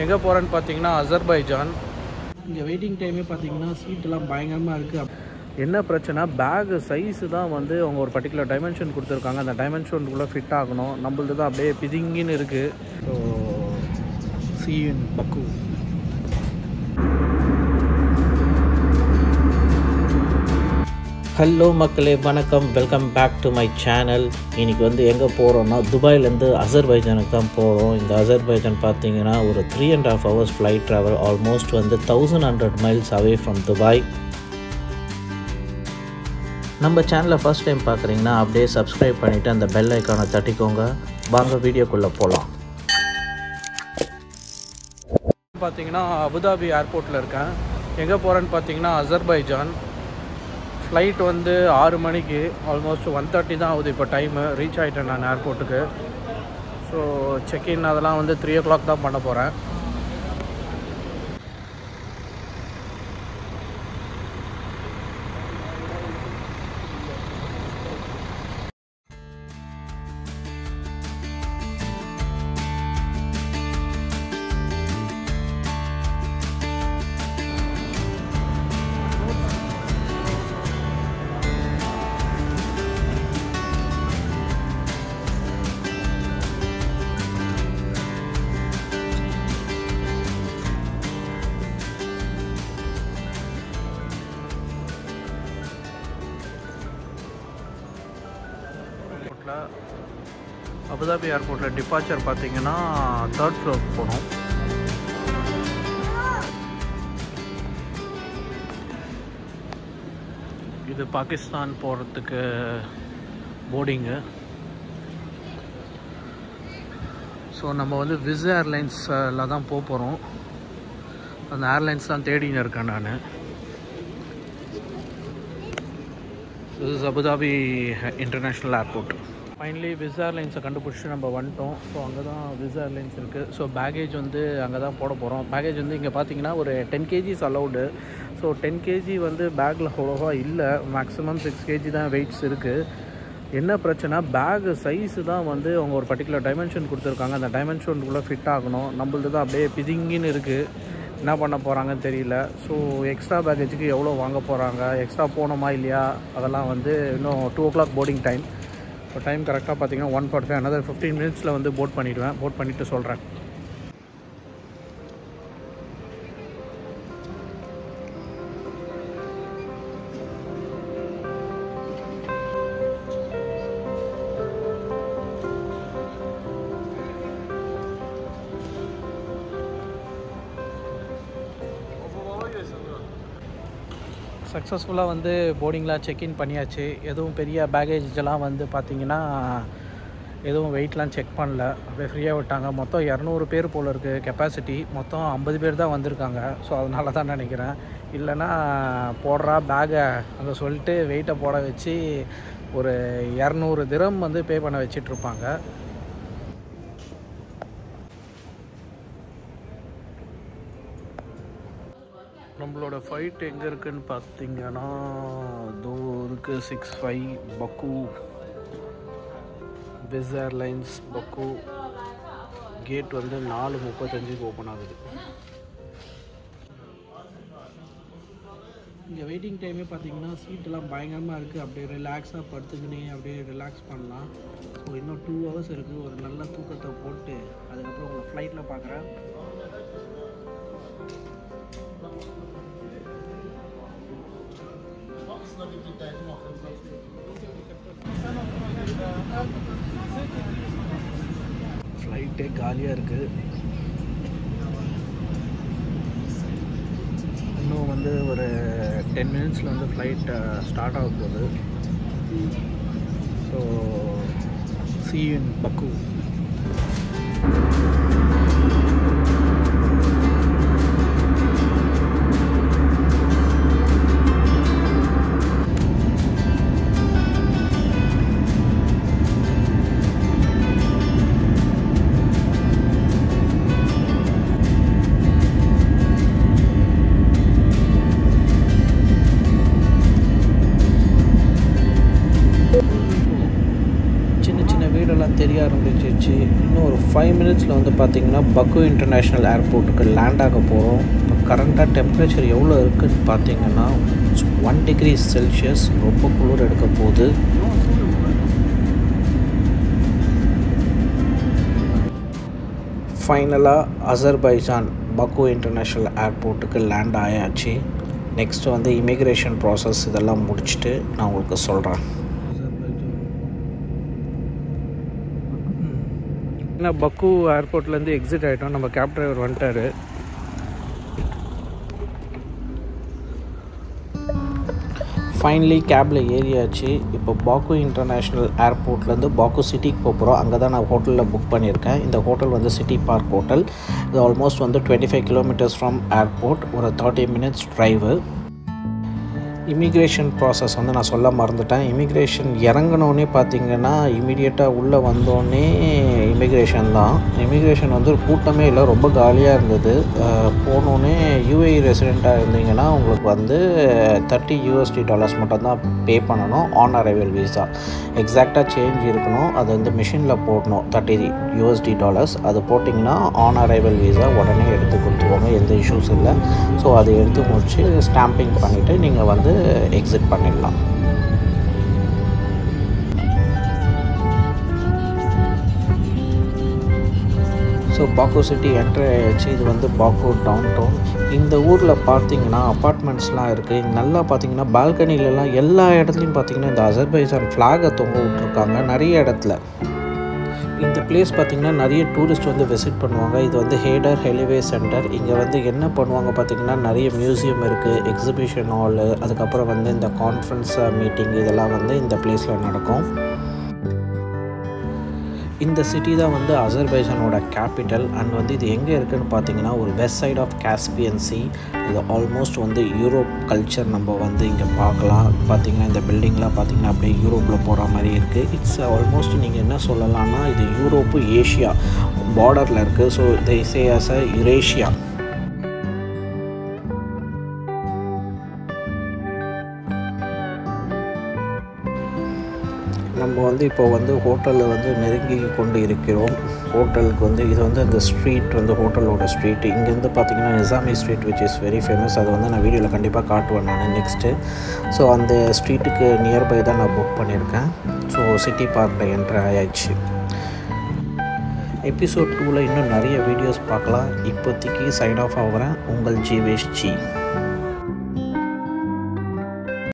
எங்கே போகிறேன்னு பார்த்தீங்கன்னா அசர்பைஜான். இங்கே வெயிட்டிங் டைமே பார்த்தீங்கன்னா சீட்டெல்லாம் பயங்கரமாக இருக்குது. என்ன பிரச்சனை, பேகு சைஸு தான் வந்து அவங்க ஒரு பர்டிகுலர் டைமென்ஷன் கொடுத்துருக்காங்க. அந்த டைமென்ஷனுக்குள்ளே ஃபிட் ஆகணும். நம்மளது தான் அப்படியே பிதிங்கின்னு இருக்குது. So see you in Baku. Hello மக்களே, வணக்கம். Welcome back to my channel. இன்றைக்கி வந்து எங்கே போகிறோன்னா துபாயிலேருந்து அசர்பைஜானுக்கு தான் போகிறோம். இந்த அசர்பைஜான் பார்த்தீங்கன்னா ஒரு 3.5 hours ஃப்ளைட் ட்ராவல், ஆல்மோஸ்ட் வந்து 1100 miles அவே ஃப்ரம் துபாய். நம்ம சேனலை ஃபஸ்ட் டைம் பார்க்குறீங்கன்னா அப்படியே சப்ஸ்கிரைப் பண்ணிவிட்டு அந்த பெல் ஐக்கானை தட்டிக்கோங்க. வாங்க வீடியோக்குள்ளே போகலாம். பார்த்தீங்கன்னா அபுதாபி ஏர்போர்ட்டில் இருக்கேன். எங்கே போகிறேன்னு பார்த்தீங்கன்னா அசர்பைஜான். ஃப்ளைட் வந்து 6 மணிக்கு, ஆல்மோஸ்ட் 1:30 தான் ஆகுது இப்போ டைமு. ரீச் ஆகிட்டேன் நான் ஏர்போர்ட்டுக்கு. ஸோ செக்இன் அதெல்லாம் வந்து 3 o'clock தான் பண்ண போகிறேன். அபுதாபி ஏர்போர்ட்டில் டிபார்ச்சர் பார்த்தீங்கன்னா 3rd floor போகணும். இது பாகிஸ்தான் போகிறதுக்கு போர்டிங்கு. ஸோ நம்ம வந்து விஸ் ஏர்லைன்ஸில் தான் போகிறோம். அந்த ஏர்லைன்ஸ் தான் தேடின்னு இருக்கேன் நான். This is Abu Dhabi international airport. Finally Wizz ஏர்லைன்ஸை கண்டுபிடிச்சி நம்ம வந்துட்டோம். ஸோ அங்கே தான் விஸ் ஏர்லைன்ஸ் இருக்குது. ஸோ பேகேஜ் வந்து அங்கே தான் போட போகிறோம். பேகேஜ் வந்து இங்கே பார்த்தீங்கன்னா ஒரு 10 kgs அலௌடு. ஸோ 10 kg வந்து பேக்கில் அவ்வளோவா இல்லை, மேக்ஸிமம் 6 kg தான் வெயிட்ஸ் இருக்குது. என்ன பிரச்சனை, பேகு சைஸு தான் வந்து அவங்க ஒரு பர்டிகுலர் டைமென்ஷன் கொடுத்துருக்காங்க. அந்த டைமென்ஷனுக்குள்ளே ஃபிட் ஆகணும். நம்மளது தான் அப்படியே பிதிங்கின்னு இருக்குது. என்ன பண்ண போகிறாங்கன்னு தெரியல. ஸோ எக்ஸ்ட்ரா பேக்கேஜுக்கு எவ்வளோ வாங்க போகிறாங்க, எக்ஸ்ட்ரா போகணுமா இல்லையா, அதெல்லாம் வந்து இன்னும் 2 o'clock போர்டிங் டைம். இப்போ டைம் கரெக்டாக பார்த்தீங்கன்னா 1:45. another 15 minutes வந்து போட் பண்ணிவிடுவேன். போட் பண்ணிவிட்டு சொல்கிறேன். சக்ஸஸ்ஃபுல்லாக வந்து போர்டிங்லாம் செக்இன் பண்ணியாச்சு. எதுவும் பெரிய பேகேஜெலாம் வந்து பார்த்திங்கன்னா எதுவும் வெயிட்லாம் செக் பண்ணல, அப்படியே ஃப்ரீயாக விட்டாங்க. மொத்தம் 200 பேர் போல் இருக்குது கெப்பாசிட்டி. மொத்தம் 50 பேர் தான் வந்திருக்காங்க. ஸோ அதனால தான் நினைக்கிறேன். இல்லைன்னா போடுறா பேகை அங்கே சொல்லிட்டு வெயிட்டை போட வச்சு ஒரு 200 dirham வந்து பே பண்ண வச்சிட்ருப்பாங்க. நம்மளோட ஃப்ளைட் எங்கே இருக்குதுன்னு பார்த்தீங்கன்னா இதோ இருக்குது. 65 பக்கு, விஸ் ஏர்லைன்ஸ் பக்கு. கேட் வந்து 4:35 ஓப்பன் ஆகுது. இங்கே வெயிட்டிங் டைமே பார்த்தீங்கன்னா சீட்டெல்லாம் பயங்கரமாக இருக்குது. அப்படியே ரிலாக்ஸாக படுத்துக்கினே அப்படியே ரிலாக்ஸ் பண்ணலாம். ஸோ இன்னும் 2 hours இருக்குது. ஒரு நல்ல தூக்கத்தை போட்டு அதுக்கப்புறம் உங்களை ஃப்ளைட்டில் பார்க்குறேன். ஃப்ளைட்டே காலியாக இருக்குது. இன்னும் வந்து ஒரு 10 minutes வந்து ஃப்ளைட் ஸ்டார்ட் ஆக போகுது. So see you in Baku. தெரிய ஆரம்பிச்சு. 5 மினிட்ஸில் வந்து பார்த்திங்கன்னா பக்கு இன்டர்நேஷ்னல் ஏர்போர்ட்டுக்கு லேண்ட் ஆக போகிறோம். இப்போ கரண்ட்டாக டெம்பரேச்சர் எவ்வளோ இருக்குதுன்னு பார்த்தீங்கன்னா 1 டிகிரி செல்சியஸ், ரொம்ப குளிர் எடுக்க போகுது. ஃபைனலாக அசர்பைஜான் பக்கு இன்டர்நேஷ்னல் ஏர்போர்ட்டுக்கு லேண்ட் ஆயாச்சு. நெக்ஸ்ட்டு வந்து இமிக்ரேஷன் ப்ராசஸ் இதெல்லாம் முடிச்சுட்டு நான் உங்களுக்கு சொல்கிறேன். ஏன்னா பக்கு ஏர்போர்ட்லேருந்து எக்ஸிட் ஆகிட்டோம். நம்ம கேப் டிரைவர் வந்துட்டார். ஃபைனலி கேபில் ஏறியாச்சு. இப்போ பாக்கு இன்டர்நேஷ்னல் ஏர்போர்ட்லேருந்து பாக்கு சிட்டிக்கு போகிறோம். அங்கே தான் நான் ஹோட்டலில் புக் பண்ணியிருக்கேன். இந்த ஹோட்டல் வந்து சிட்டி பார்க் ஹோட்டல். இது ஆல்மோஸ்ட் வந்து 25 கிலோமீட்டர்ஸ் ஃப்ரம் ஏர்போர்ட், ஒரு 30 மினிட்ஸ் ட்ரைவு. இமிக்ரேஷன் ப்ராசஸ் வந்து நான் சொல்ல மறந்துட்டேன். இமிக்ரேஷன் இறங்கினோடனே பார்த்திங்கன்னா இமீடியட்டாக உள்ளே வந்தோடனே இமிக்ரேஷன் தான். இமிக்ரேஷன் வந்து கூட்டமே இல்லை, ரொம்ப காலியாக இருந்தது. போனோடனே யூஏஇ ரெசிடெண்ட்டாக இருந்தீங்கன்னா உங்களுக்கு வந்து $30 மட்டும்தான் பே பண்ணணும் ஆன் அரைவல் வீசா. எக்ஸாக்டாக சேஞ்ச் இருக்கணும், அது வந்து மிஷினில் போடணும். $30. அது போட்டிங்கன்னா ஆன் அரைவல் வீசா உடனே எடுத்து கொடுத்துருவாங்க, எந்த இஷ்யூஸ் இல்லை. ஸோ அதை எடுத்து முடிச்சு ஸ்டாம்பிங் பண்ணிவிட்டு நீங்கள் வந்து எக்ஸிட் பண்ணிடலாம். ஸோ பாக்கு சிட்டி என்ட்ரி ஆகிடுச்சு. இது வந்து பாக்கு டவுன் டவுன். இந்த ஊரில் பார்த்தீங்கன்னா அப்பார்ட்மெண்ட்ஸ்லாம் இருக்குது. நல்லா பார்த்தீங்கன்னா பால்கனிலலாம் எல்லா இடத்துலையும் பார்த்தீங்கன்னா இந்த அசர்பைஜான் ஃப்ளாகை தொங்க விட்ருக்காங்க நிறைய இடத்துல. இந்த பிளேஸ் பார்த்திங்கன்னா நிறைய டூரிஸ்ட் வந்து விசிட் பண்ணுவாங்க. இது வந்து ஹேடர் ஹெலிவே சென்டர். இங்கே வந்து என்ன பண்ணுவாங்க பார்த்திங்கன்னா நிறைய மியூசியம் இருக்குது, எக்ஸிபிஷன் ஹாலு, அதுக்கப்புறம் வந்து இந்த கான்ஃபரன்ஸ் மீட்டிங் இதெல்லாம் வந்து இந்த பிளேஸில் நடக்கும். இந்த சிட்டி தான் வந்து அசர்பைஜானோட கேபிட்டல். அண்ட் வந்து இது எங்கே இருக்குதுன்னு பார்த்தீங்கன்னா ஒரு west side of Caspian sea. இது ஆல்மோஸ்ட் வந்து யூரோப் கல்ச்சர் நம்ம வந்து இங்கே பார்க்கலாம். பார்த்திங்கன்னா இந்த பில்டிங்லாம் பார்த்திங்கன்னா அப்படியே யூரோப்பில் போகிற மாதிரி இருக்குது. இட்ஸ் ஆல்மோஸ்ட் நீங்கள் என்ன சொல்லலாம்னா இது யூரோப்பு ஏஷியா பார்டரில் இருக்குது. So they say as a Eurasia. நம்ம வந்து இப்போ வந்து ஹோட்டலில் வந்து நெருங்கி கொண்டு இருக்கிறோம். ஹோட்டலுக்கு வந்து இது வந்து அந்த ஸ்ட்ரீட் வந்து ஹோட்டலோட ஸ்ட்ரீட். இங்கேருந்து பார்த்திங்கன்னா Nizami street which is very famous. அது வந்து நான் வீடியோவில் கண்டிப்பாக காட்டுவேன் நான் நெக்ஸ்ட்டு. ஸோ அந்த ஸ்ட்ரீட்டுக்கு நியர்பை தான் நான் புக் பண்ணியிருக்கேன். ஸோ சிட்டி பார்க்கில் என்ட்ரு ஆயாச்சு. எபிசோட் 2ல் இன்னும் நிறைய வீடியோஸ் பார்க்கலாம். இப்போதைக்கு சைன் ஆஃப் ஆகிறேன். உங்கள் ஜீவேஷ் ஜி.